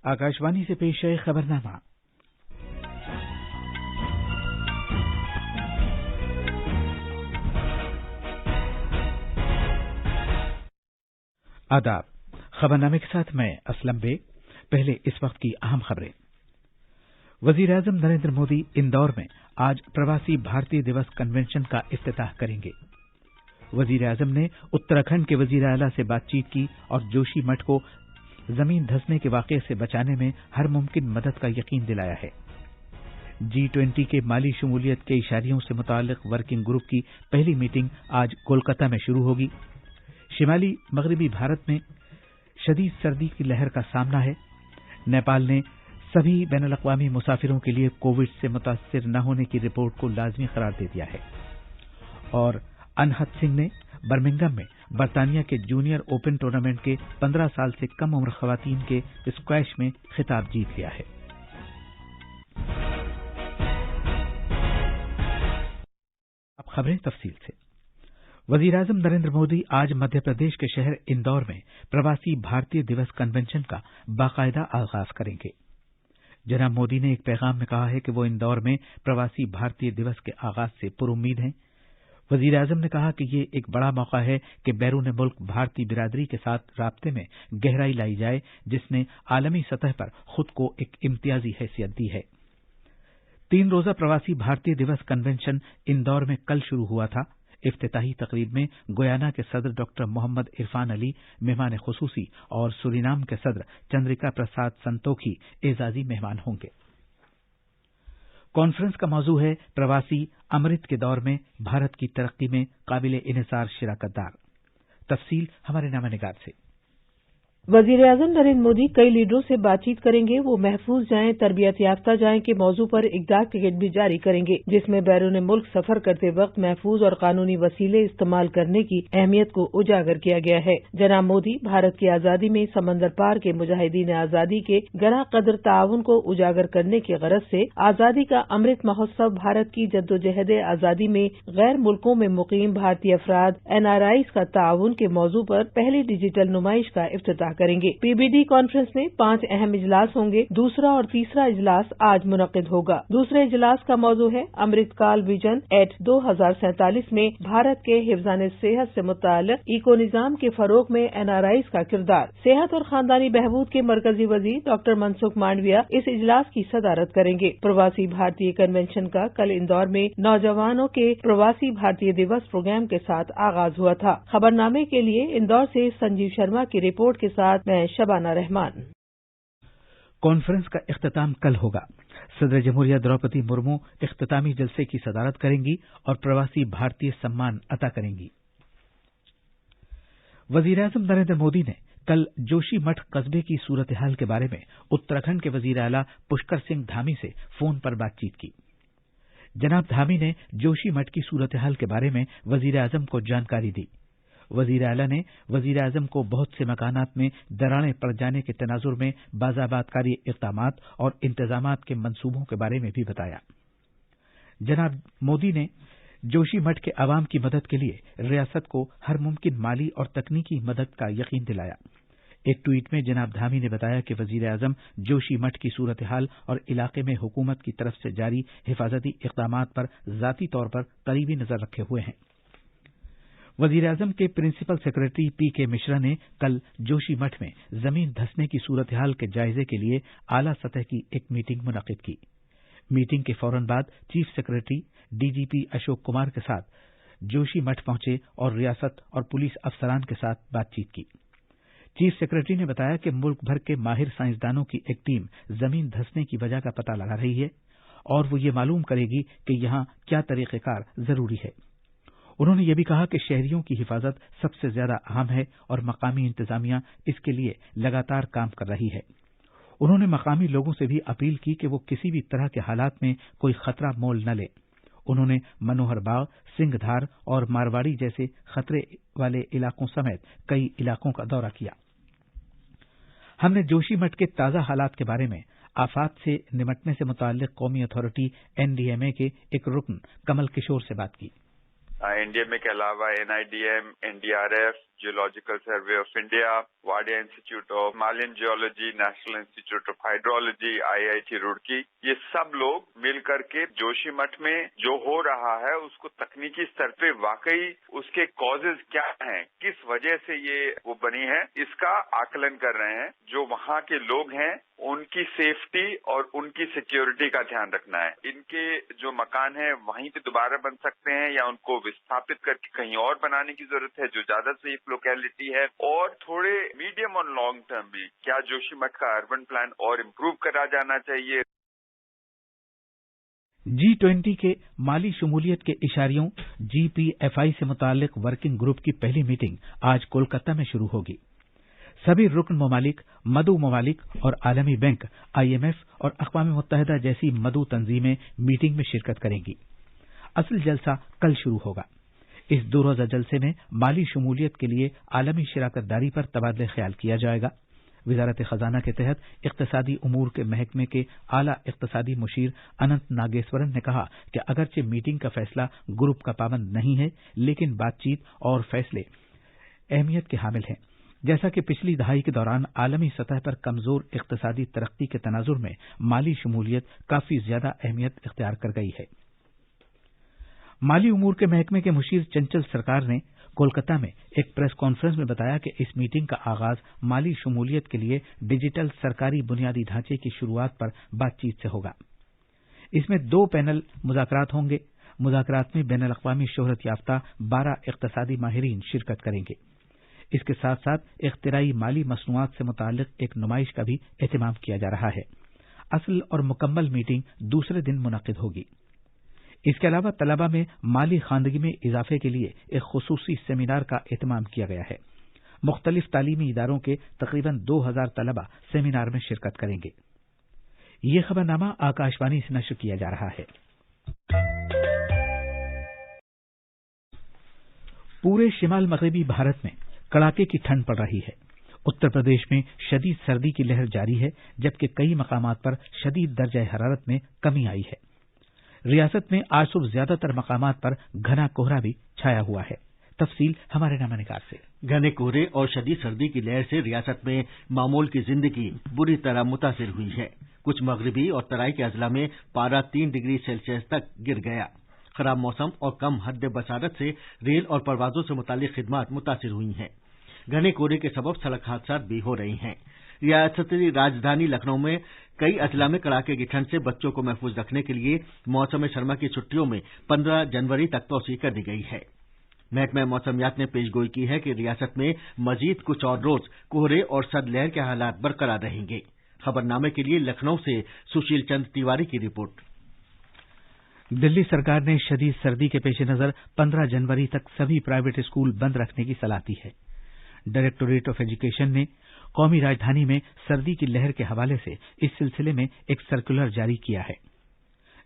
आकाशवाणी से पेश है खबरनामा। आदाब। खबरनामे के साथ मैं असलम बेग। पहले इस वक्त की अहम खबरें। वजीर आजम नरेंद्र मोदी इंदौर में आज प्रवासी भारतीय दिवस कन्वेंशन का इफ्तिताह करेंगे। वजीर आजम ने उत्तराखंड के वजीर आला से बातचीत की और जोशी मठ को जमीन धंसने के वाकये से बचाने में हर मुमकिन मदद का यकीन दिलाया है। G20 के माली शमूलियत के इशारियों से मुताल्लिक वर्किंग ग्रुप की पहली मीटिंग आज कोलकाता में शुरू होगी। शिमाली मगरबी भारत में शदीद सर्दी की लहर का सामना है। नेपाल ने सभी बैनुल-अक़वामी मुसाफिरों के लिए कोविड से मुतासिर न होने की रिपोर्ट को लाजमी करार दे दिया है। और अनहद सिंह ने बर्मिंघम में बरतानिया के जूनियर ओपन टूर्नामेंट के 15 साल से कम उम्र खवातीन के स्क्वैश में खिताब जीत लिया है। अब खबरें तफसील से। वजीर आजम नरेंद्र मोदी आज मध्य प्रदेश के शहर इंदौर में प्रवासी भारतीय दिवस कन्वेंशन का बाकायदा आगाज करेंगे। जनाब मोदी ने एक पैगाम में कहा है कि वो इंदौर में प्रवासी भारतीय दिवस के आगाज से पुरुम्मीद हैं। वजीर आजम ने कहा कि ये एक बड़ा मौका है कि बैरून मुल्क भारतीय बिरादरी के साथ राब्ते में गहराई लाई जाए, जिसने आलमी सतह पर खुद को एक इम्तियाजी हैसियत दी है। 3 रोजा प्रवासी भारतीय दिवस कन्वेंशन इंदौर में कल शुरू हुआ था। इफ्तिताही तकरीब में गुयाना के सदर डॉक्टर मोहम्मद इरफान अली मेहमान खुसूसी और सूरीनाम के सदर चंद्रिका प्रसाद संतोखी एजाजी मेहमान होंगे। कॉन्फ्रेंस का मौजू है प्रवासी अमृत के दौर में भारत की तरक्की में काबिल इन्हिसार शिराकतदार। तफसील हमारे नामानिगार से। वजीर आजम नरेंद्र मोदी कई लीडरों से बातचीत करेंगे। वो महफूज जाएं, तरबियत याफ्ता जाएं के मौजू पर एक डाक टिकट भी जारी करेंगे, जिसमें बैरून मुल्क सफर करते वक्त महफूज और कानूनी वसीले इस्तेमाल करने की अहमियत को उजागर किया गया है। जनाब मोदी भारत की आजादी में समंदर पार के मुजाहिदीन आजादी के गरा कदर ताउन को उजागर करने की गरज से आजादी का अमृत महोत्सव भारत की जद्दोजहद आजादी में गैर मुल्कों में मुकीम भारतीय अफराद NRIs का ताउन के मौजू पर पहली डिजिटल नुमाइश का इफ्तिताह करेंगे। PBD कॉन्फ्रेंस में 5 अहम इजलास होंगे। दूसरा और तीसरा इजलास आज मुनक्किद होगा। दूसरे इजलास का मौजू है अमृतकाल विजन एट 2047 में भारत के हिफ्ज़ान सेहत से मुताल्लिक इको निजाम के फरोग में NRIs का किरदार। सेहत और खानदानी बहबूद के मरकजी वजीर डॉक्टर मनसुख मांडविया इस इजलास की सदारत करेंगे। प्रवासी भारतीय कन्वेंशन का कल इंदौर में नौजवानों के प्रवासी भारतीय दिवस प्रोग्राम के साथ आगाज हुआ था। खबरनामे के लिए इंदौर से संजीव शर्मा की रिपोर्ट के साथ मैं शबाना रहमान। कॉन्फ्रेंस का इख्तिताम कल होगा। सदर जमहूरिया द्रौपदी मुर्मू इख्तितामी जलसे की सदारत करेंगी और प्रवासी भारतीय सम्मान अता करेंगी। वजीर आजम नरेंद्र मोदी ने कल जोशी मठ कस्बे की सूरत हाल के बारे में उत्तराखंड के वजीर आला पुष्कर सिंह धामी से फोन पर बातचीत की। जनाब धामी ने जोशी मठ की सूरत हाल के बारे में वजीर आजम को जानकारी दी। वजीर आला ने वजीर आजम को बहुत से मकानात में दरारें पड़ जाने के तनाजुर में बाज़ाबातकारी इक़दामात और इंतजामात के मंसूबों के बारे में भी बताया। जनाब मोदी ने जोशी मठ के अवाम की मदद के लिए रियासत को हर मुमकिन माली और तकनीकी मदद का यकीन दिलाया। एक ट्वीट में जनाब धामी ने बताया कि वजीर आजम जोशी मठ की सूरत हाल और इलाके में हुकूमत की तरफ से जारी हिफाजती इक़दामात पर ज़ाती तौर पर करीबी नजर रखे हुए हैं। वजीर आजम के प्रिंसिपल सेक्रेटरी PK मिश्रा ने कल जोशी मठ में जमीन धंसने की सूरत हाल के जायजे के लिए आला सतह की एक मीटिंग मुनक्किद की। मीटिंग के फौरन बाद chief secretary DGP Ashok Kumar के साथ जोशी मठ पहुंचे और रियासत और पुलिस अफसरान के साथ बातचीत की। चीफ सेक्रेटरी ने बताया कि मुल्क भर के माहिर साइंसदानों की एक टीम जमीन धंसने की वजह का पता लगा रही है और वो ये मालूम करेगी कि यहाँ क्या तरीक़ेकार जरूरी है। उन्होंने ये भी कहा कि शहरियों की हिफाजत सबसे ज्यादा अहम है और मकामी इंतजामिया इसके लिए लगातार काम कर रही है। उन्होंने मकामी लोगों से भी अपील की कि वो किसी भी तरह के हालात में कोई खतरा मोल न ले। उन्होंने मनोहर बाग, सिंघधार और मारवाड़ी जैसे खतरे वाले इलाकों समेत कई इलाकों का दौरा किया। हमने जोशी मठ के ताज़ा हालात के बारे में आफात से निमटने से मुताल्लिक कौमी अथॉरिटी NDMA के एक रुकन कमल किशोर से बात की। NDMA کے علاوہ NIDM, NDRF, geological survey of India, Wadia institute of Himalayan geology, national institute of hydrology, IIT Roorkee, یہ سب لوگ مل کر کے جوشی مٹھ میں جو ہو رہا ہے اس کو تکنیکی سطح پہ واقعی اس کے کازز کیا ہیں، کس وجہ سے یہ وہ بنی ہے، اس کا آکلن کر رہے ہیں۔ جو وہاں کے لوگ ہیں ان کی سیفٹی اور ان کی سیکیورٹی کا دھیان رکھنا ہے۔ ان کے جو مکان ہیں وہیں پہ دوبارہ بن سکتے ہیں یا ان کو وستھاپت کر کے کہیں اور بنانے کی ضرورت ہے جو زیادہ سیف لوکیلٹی ہے، اور تھوڑے میڈیم اور لانگ ٹرم بھی کیا جوشی مٹھ کا اربن پلان اور امپروو کرا جانا چاہیے۔ G20 کے مالی شمولیت کے اشاریوں GPFI سے متعلق ورکنگ گروپ کی پہلی میٹنگ آج کولکتہ میں شروع ہوگی۔ سبھی رکن ممالک، مدعو ممالک اور عالمی بینک، IMF اور اقوام متحدہ جیسی مدعو تنظیمیں میٹنگ میں شرکت کریں گی۔ اصل جلسہ کل شروع ہوگا۔ اس دو روزہ جلسے میں مالی شمولیت کے لیے عالمی شراکت داری پر تبادلہ خیال کیا جائے گا۔ وزارت خزانہ کے تحت اقتصادی امور کے محکمے کے اعلی اقتصادی مشیر اننت ناگیسورن نے کہا کہ اگرچہ میٹنگ کا فیصلہ گروپ کا پابند نہیں ہے، لیکن بات چیت اور فیصلے اہمیت کے حامل ہیں۔ جیسا کہ پچھلی دہائی کے دوران عالمی سطح پر کمزور اقتصادی ترقی کے تناظر میں مالی شمولیت کافی زیادہ اہمیت اختیار کر گئی ہے۔ مالی امور کے محکمے کے مشیر چنچل سرکار نے کولکتہ میں ایک پریس کانفرنس میں بتایا کہ اس میٹنگ کا آغاز مالی شمولیت کے لیے ڈیجیٹل سرکاری بنیادی ڈھانچے کی شروعات پر بات چیت سے ہوگا۔ اس میں 2 پینل مذاکرات ہوں گے۔ مذاکرات میں بین الاقوامی شہرت یافتہ 12 اقتصادی ماہرین شرکت کریں گے۔ اس کے ساتھ ساتھ اختراعی مالی مصنوعات سے متعلق ایک نمائش کا بھی اہتمام کیا جا رہا ہے۔ اصل اور مکمل میٹنگ دوسرے دن منعقد ہوگی۔ اس کے علاوہ طلبہ میں مالی خواندگی میں اضافے کے لیے ایک خصوصی سیمینار کا اہتمام کیا گیا ہے۔ مختلف تعلیمی اداروں کے تقریباً 2000 طلبہ سیمینار میں شرکت کریں گے۔ یہ خبرنامہ آکاشوانی سے نشر کیا جا رہا ہے۔ پورے شمال مغربی بھارت میں کڑاکے کی ٹھنڈ پڑ رہی ہے۔ اتر پردیش میں شدید سردی کی لہر جاری ہے، جبکہ کئی مقامات پر شدید درجہ حرارت میں کمی آئی ہے۔ ریاست میں آج صبح زیادہ تر مقامات پر گھنا کہرا بھی چھایا ہوا ہے۔ تفصیل ہمارے نامہ نگار سے۔ گھنے کہرے اور شدید سردی کی لہر سے ریاست میں معمول کی زندگی بری طرح متاثر ہوئی ہے۔ کچھ مغربی اور ترائی کے اضلاع میں پارہ 3 ڈگری سیلسیس تک گر گیا۔ خراب موسم اور کم حد بصارت سے ریل اور پروازوں سے متعلق خدمات متاثر ہوئی ہیں۔ گھنے کہرے کے سبب سڑک حادثات بھی ہو رہے ہیں۔ ریاستی راجدھانی لکھنؤ میں کئی اضلاع میں کڑاکے کی ٹھنڈ سے بچوں کو محفوظ رکھنے کے لیے موسم سرما کی چھٹیوں میں 15 جنوری تک توسیع کر دی گئی ہے۔ محکمہ موسمیات نے پیش گوئی کی ہے کہ ریاست میں مزید کچھ اور روز کہرے اور سرد لہر کے حالات برقرار رہیں گے۔ خبرنامے کے لیے لکھنؤ سے سشیل چند تیواری کی رپورٹ۔ دلی سرکار نے شدید سردی کے پیش نظر 15 جنوری تک سبھی پرائیویٹ اسکول بند رکھنے کی صلاح دی ہے۔ ڈائریکٹوریٹ آف ایجوکیشن نے قومی راجدھانی میں سردی کی لہر کے حوالے سے اس سلسلے میں ایک سرکولر جاری کیا ہے۔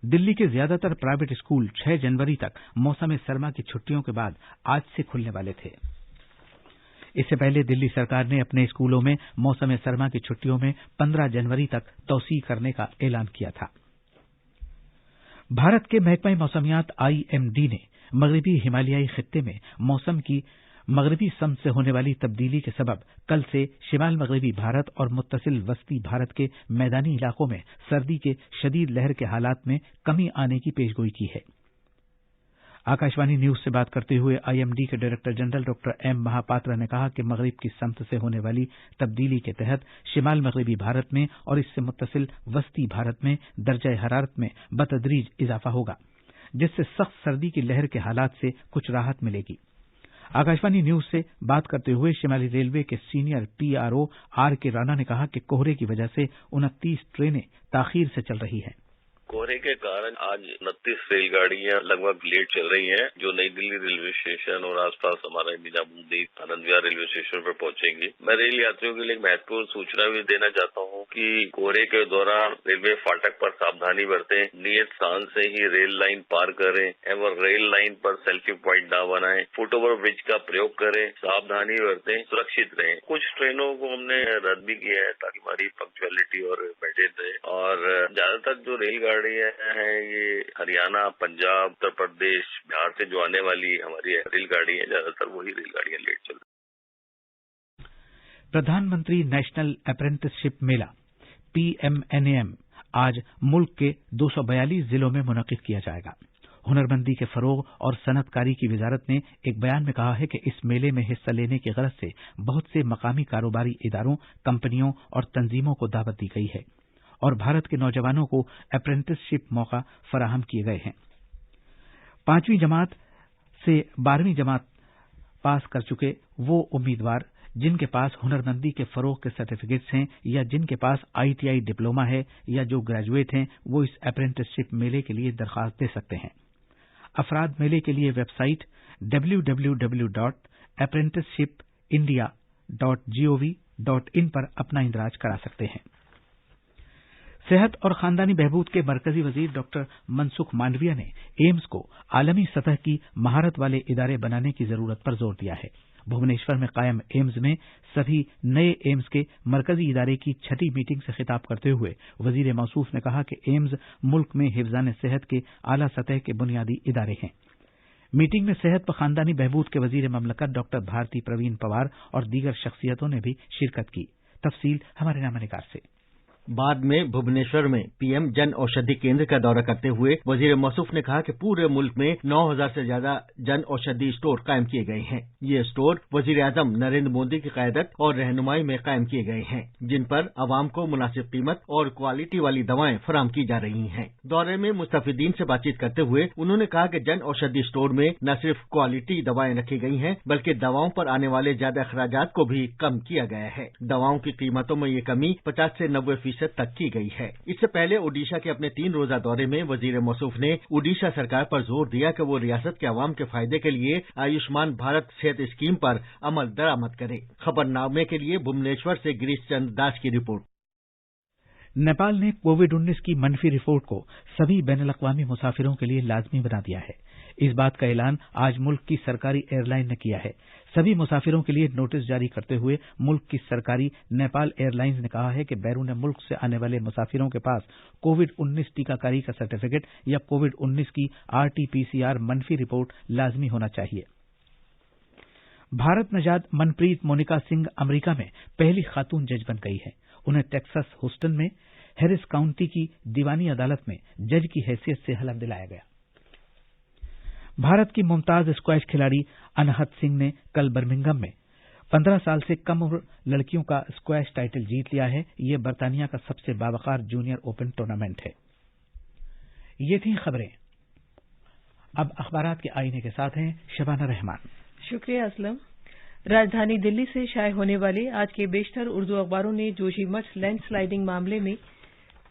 دلی کے زیادہ تر پرائیویٹ اسکول 6 جنوری تک موسم سرما کی چھٹیوں کے بعد آج سے کھلنے والے تھے۔ اس سے پہلے دلی سرکار نے اپنے اسکولوں میں موسم سرما کی چھٹیوں میں 15 جنوری تک توسیع کرنے کا اعلان کیا تھا۔ بھارت کے محکمہ موسمیات IMD نے مغربی ہمالیائی خطے میں موسم کی مغربی سمت سے ہونے والی تبدیلی کے سبب کل سے شمال مغربی بھارت اور متصل وسطی بھارت کے میدانی علاقوں میں سردی کے شدید لہر کے حالات میں کمی آنے کی پیشگوئی کی ہے۔ آکاشوانی نیوز سے بات کرتے ہوئے IMD کے director general doctor M Mahapatra نے کہا کہ مغرب کی سمت سے ہونے والی تبدیلی کے تحت شمال مغربی بھارت میں اور اس سے متصل وسطی بھارت میں درجہ حرارت میں بتدریج اضافہ ہوگا، جس سے سخت سردی کی لہر کے حالات سے کچھ راحت ملے گی۔ آکاشوانی نیوز سے بات کرتے ہوئے شمالی ریلوے کے سینئر PRO RK رانا نے کہا کہ کوہرے کی وجہ سے 29 ٹرینیں تاخیر سے چل رہی ہیں۔ کوہرے کے کارن آج 29 ریل گاڑیاں لگ بھگ لیٹ چل رہی ہیں، جو نئی دلی ریلوے اسٹیشن اور آس پاس ہمارے نظام الدین آنند وہار ریلوے اسٹیشن پر پہنچیں گی۔ میں ریل یاتریوں کے لیے ایک مہتوپورن سوچنا بھی دینا چاہتا ہوں کہ کوہرے کے دوران ریلوے فاٹک پر ساودھانی برتیں، نیت سان سے ہی ریل لائن پار کریں اور ریل لائن پر سیلفی پوائنٹ نہ بنائیں، فٹ اوور برج کا پریوگ کریں، ساودھانی برتیں، سرکشت رہیں۔ کچھ ٹرینوں کو ہم نے رد بھی کیا ہے تاکہ ہماری پنکچویلٹی اور مینٹین رہے، اور زیادہ تر جو ریل گاڑی गाड़ियां हैं ये हरियाणा, पंजाब, उत्तर प्रदेश, बिहार से जो आने वाली हमारी रेल गाड़ी है, ज्यादातर वही रेलगाड़ियां लेट चल रही। प्रधानमंत्री नेशनल अप्रेंटिसशिप मेला PMNAM आज मुल्क के 242 जिलों में मुनक्किद किया जाएगा। हुनरमंदी के फरोग और सनअतकारी की वजारत ने एक बयान में कहा है कि इस मेले में हिस्सा लेने की गरज से बहुत से मकामी कारोबारी इदारों, कंपनियों और तंजीमों को दावत दी गई है और भारत के नौजवानों को अप्रेंटिसशिप मौका फराहम किए गए हैं। 5वीं जमात से 12वीं जमात पास कर चुके वो उम्मीदवार जिनके पास हुनरमंदी के फरोग के सर्टिफिकेट्स हैं या जिनके पास ITI डिप्लोमा है या जो ग्रेजुएट हैं, वो इस अप्रेंटिसशिप मेले के लिए दरखास्त दे सकते हैं। अफराद मेले के लिए वेबसाइट www.apprenticeshipindia.gov.in पर अपना इंदराज करा सकते हैं। सेहत और खानदानी बहबूद के मरकजी वजीर डॉक्टर मनसुख मांडविया ने एम्स को आलमी सतह की महारत वाले इदारे बनाने की जरूरत पर जोर दिया है। भुवनेश्वर में कायम एम्स में सभी नए एम्स के मरकजी इदारे की 6ठी मीटिंग से खिताब करते हुए वजीर मौसूफ ने कहा कि एम्स मुल्क में हिफ्जान सेहत के आला सतह के बुनियादी इदारे हैं। मीटिंग में सेहत व खानदानी बहबूद के वजीर ममलकत डॉक्टर भारती प्रवीण पवार और दीगर शख्सियतों ने भी शिरकत की। तफसील हमारे नामानिगार से। बाद में भुवनेश्वर में PM जन औषधि केंद्र का दौरा करते हुए वजीर मौसूफ ने कहा कि पूरे मुल्क में 9000 से ज्यादा जन औषधि स्टोर कायम किए गए हैं। ये स्टोर वजीर आजम नरेंद्र मोदी की क़यादत और रहनुमाई में कायम किए गए हैं, जिन पर अवाम को मुनासिब कीमत और क्वालिटी वाली दवाएं फराहम की जा रही हैं। दौरे में मुस्तफीदीन से बातचीत करते हुए उन्होंने कहा कि जन औषधि स्टोर में न सिर्फ क्वालिटी दवाएं रखी गई हैं, बल्कि दवाओं पर आने वाले ज्यादा अखराजात को भी कम किया गया है। दवाओं की कीमतों में ये कमी 50 से 90% तक की गई है। इससे पहले ओडिशा के अपने 3 रोजा दौरे में वजीर मौसूफ ने ओडिशा सरकार पर जोर दिया कि वो रियासत के अवाम के फायदे के लिए आयुष्मान भारत सेहत स्कीम पर अमल दरामद करे। खबरनामे के लिए भुवनेश्वर से गिरीश चंद्र दास की रिपोर्ट। नेपाल ने कोविड-19 की मनफी रिपोर्ट को सभी बैनुल-अक़वामी मुसाफिरों के लिए लाजमी बना दिया है। इस बात का ऐलान आज मुल्क की सरकारी एयरलाइन ने किया है। सभी मुसाफिरों के लिए नोटिस जारी करते हुए मुल्क की सरकारी नेपाल एयरलाइंस ने कहा है कि बैरून मुल्क से आने वाले मुसाफिरों के पास कोविड-19 टीकाकारी का सर्टिफिकेट या कोविड-19 की RT-PCR मनफी रिपोर्ट लाजमी होना चाहिए। भारत नजाद मनप्रीत मोनिका सिंह अमेरिका में पहली खातून जज बन गई है। उन्हें टेक्सास ह्यूस्टन में हैरिस काउंटी की दीवानी अदालत में जज की हैसियत से हलफ दिलाया गया। भारत की मुमताज स्क्वैश खिलाड़ी अनहत सिंह ने कल बर्मिंघम में 15 साल से कम उम्र लड़कियों का स्क्वैश टाइटल जीत लिया है। यह बरतानिया का सबसे बावकार जूनियर ओपन टूर्नामेंट है। ये थी खबरें। अब अखबारात के आईने के साथ हैं शबाना रहमान। शुक्रिया असलम। राजधानी दिल्ली से शाये होने वाले आज के बेशतर उर्दू अखबारों ने जोशीमठ लैंडस्लाइडिंग मामले में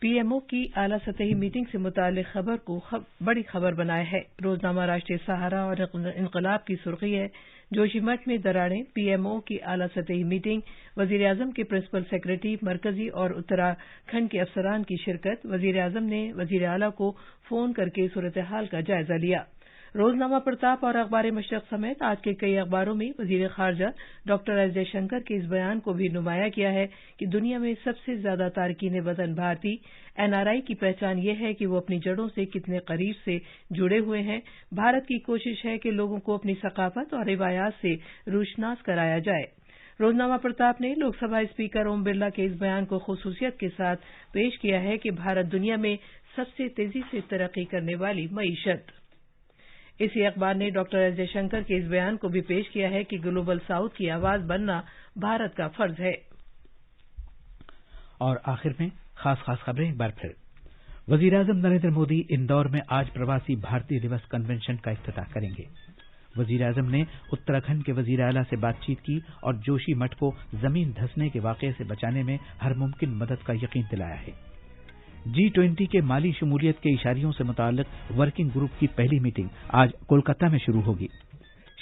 PMO की आला सतही मीटिंग से मुताल्लिक खबर को बड़ी खबर बनाया है। रोजनामा राष्ट्रीय सहारा और इनकलाब की सुर्खी है, जोशीमठ में दरारें, PMO की आला सतही मीटिंग, वजीर आजम के प्रिंसिपल सेक्रेटरी, मरकजी और उत्तराखंड के अफसरान की शिरकत। वजीर आजम ने वजीर आला को फोन करके सूरत हाल का जायजा लिया। रोजनामा प्रताप और अखबार मशरक समेत आज के कई अखबारों में वजीर खारजा डॉक्टर एस जयशंकर के इस बयान को भी नुमाया किया है कि दुनिया में सबसे ज्यादा तारकीन वतन भारतीय NRI की पहचान यह है कि वो अपनी जड़ों से कितने करीब से जुड़े हुए हैं। भारत की कोशिश है कि लोगों को अपनी सकाफत और रिवायात से रूशनास कराया जाए। रोजनामा प्रताप ने लोकसभा स्पीकर ओम बिरला के इस बयान को खुसूसियत के साथ पेश किया है कि भारत दुनिया में सबसे तेजी से तरक्की करने वाली मईशत। इसी अखबार ने डॉक्टर एस जयशंकर के इस बयान को भी पेश किया है कि ग्लोबल साउथ की आवाज बनना भारत का फर्ज है। और आखिर में खास खबरें एक बार फिर। वजीर आजम नरेंद्र मोदी इंदौर में आज प्रवासी भारतीय दिवस कन्वेंशन का इफ्तिताह करेंगे। वजीर आजम ने उत्तराखंड के वजीर आला से बातचीत की और जोशीमठ को जमीन धंसने के वाकये से बचाने में हर मुमकिन मदद का यकीन दिलाया है। G20 के माली शमूलियत के इशारियों से मुताल्लिक वर्किंग ग्रुप की पहली मीटिंग आज कोलकाता में शुरू होगी।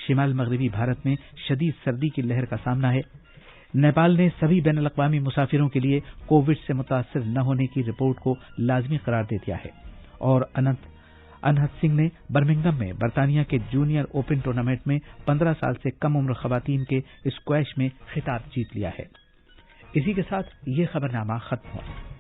शिमाल मगरबी भारत में शदीद सर्दी की लहर का सामना है। नेपाल ने सभी बैनुल-अक़वामी मुसाफिरों के लिए कोविड से मुतासर न होने की रिपोर्ट को लाजमी करार दे दिया है। और अनहत सिंह ने बर्मिंघम में बरतानिया के जूनियर ओपन टूर्नामेंट में 15 साल से कम उम्र खवातीन के स्क्वैश में खिताब जीत लिया है। इसी के साथ ये खबरनामा खत्म हुआ।